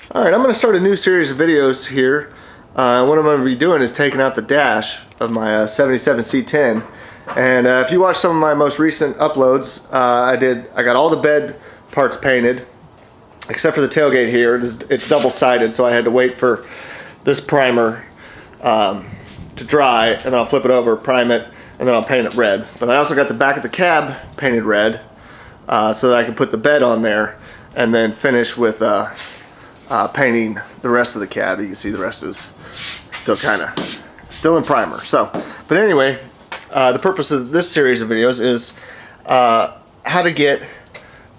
Alright, I'm going to start a new series of videos here. What I'm going to be doing is taking out the dash of my 77 C10. And if you watch some of my most recent uploads, I got all the bed parts painted, except for the tailgate here. It's double-sided, so I had to wait for this primer to dry, and then I'll flip it over, prime it, and then I'll paint it red. But I also got the back of the cab painted red, so that I can put the bed on there, and then finish with painting the rest of the cab. You can see the rest is still in primer. So, but anyway, the purpose of this series of videos is how to get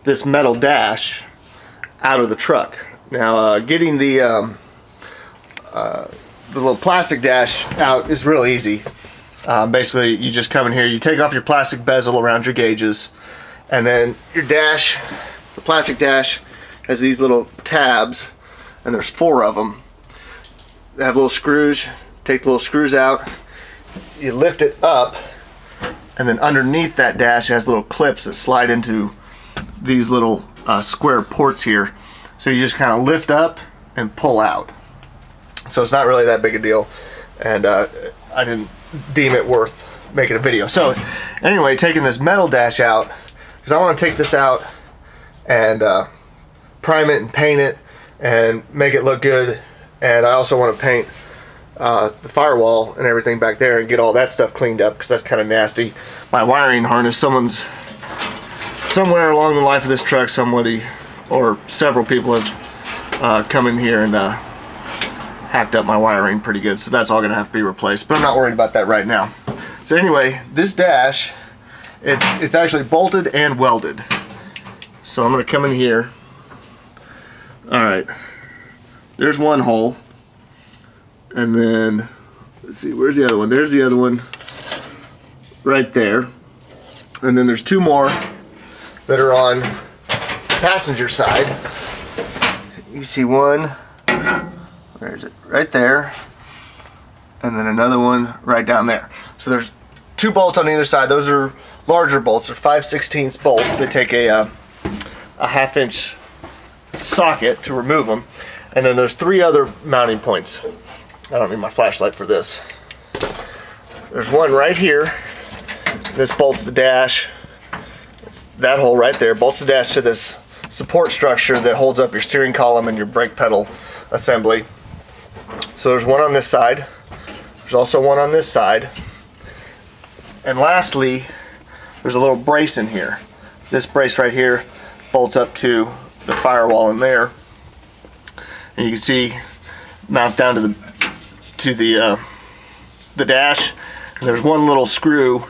this metal dash out of the truck. Now, getting the little plastic dash out is real easy. Basically, you just come in here, you take off your plastic bezel around your gauges, and then your dash, the plastic dash, has these little tabs, and there's 4 of them. They have little screws. Take the little screws out, you lift it up, and then underneath that dash has little clips that slide into these little square ports here. So you just kind of lift up and pull out. So it's not really that big a deal, and I didn't deem it worth making a video. So anyway, taking this metal dash out, because I want to take this out and prime it and paint it and make it look good, and I also want to paint the firewall and everything back there and get all that stuff cleaned up, because that's kind of nasty. My wiring harness, somewhere along the life of this truck, somebody or several people have come in here and hacked up my wiring pretty good, so that's all going to have to be replaced, but I'm not worried about that right now. So anyway, this dash, it's actually bolted and welded. So I'm going to come in here. Alright, there's one hole, and then let's see, where's the other one? There's the other one right there, and then there's 2 more that are on the passenger side. You see one, where is it? Right there, and then another one right down there. So there's 2 bolts on either side. Those are larger bolts. They're 5/16 bolts. They take a 1/2-inch socket to remove them, and then there's 3 other mounting points. I don't need my flashlight for this. There's one right here. This bolts the dash. That hole right there bolts the dash to this support structure that holds up your steering column and your brake pedal assembly. So there's one on this side. There's also one on this side. And lastly, there's a little brace in here. This brace right here bolts up to the firewall in there, and you can see mounts down to the dash. And there's one little screw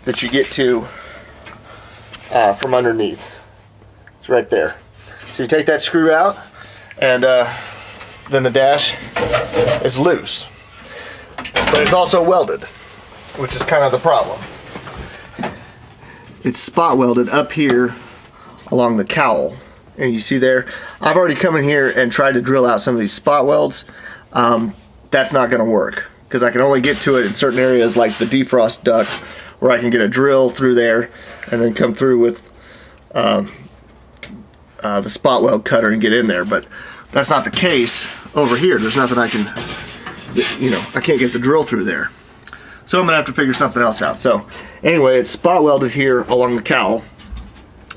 that you get to from underneath. It's right there. So you take that screw out, and then the dash is loose, but it's also welded, which is kind of the problem. It's spot welded up here along the cowl. And you see there, I've already come in here and tried to drill out some of these spot welds. That's not going to work, because I can only get to it in certain areas like the defrost duct, where I can get a drill through there and then come through with the spot weld cutter and get in there. But that's not the case over here. There's nothing I can, I can't get the drill through there. So I'm going to have to figure something else out. So anyway, it's spot welded here along the cowl.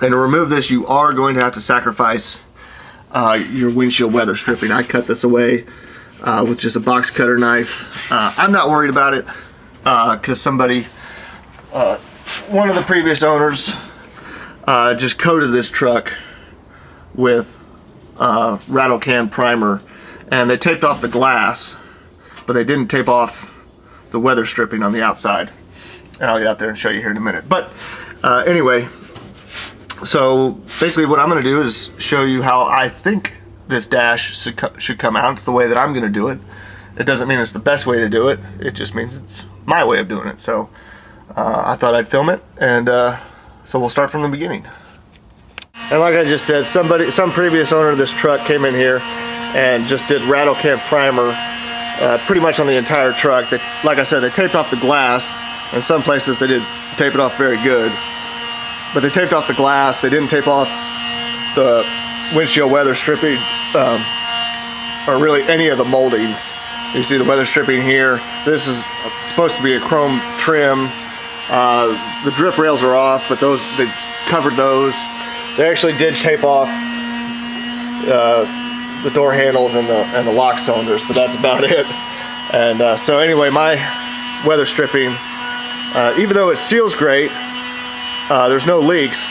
And to remove this, you are going to have to sacrifice your windshield weather stripping. I cut this away with just a box cutter knife. I'm not worried about it, because somebody, one of the previous owners, just coated this truck with rattle can primer, and they taped off the glass, but they didn't tape off the weather stripping on the outside. And I'll get out there and show you here in a minute. But anyway, so basically what I'm going to do is show you how I think this dash should come out. It's the way that I'm going to do it. It doesn't mean it's the best way to do it. It just means it's my way of doing it. So I thought I'd film it, and so we'll start from the beginning. And like I just said, some previous owner of this truck came in here and just did rattle can primer pretty much on the entire truck. Like I said, they taped off the glass. In some places they did tape it off very good. But they taped off the glass. They didn't tape off the windshield weather stripping or really any of the moldings. You see the weather stripping here. This is supposed to be a chrome trim. The drip rails are off, but those, they covered those. They actually did tape off the door handles and the lock cylinders, but that's about it. And so anyway, my weather stripping, even though it seals great, there's no leaks.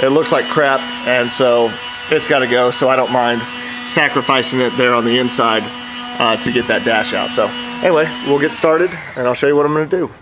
It looks like crap, and so it's got to go. So I don't mind sacrificing it there on the inside to get that dash out. So anyway, we'll get started, and I'll show you what I'm going to do.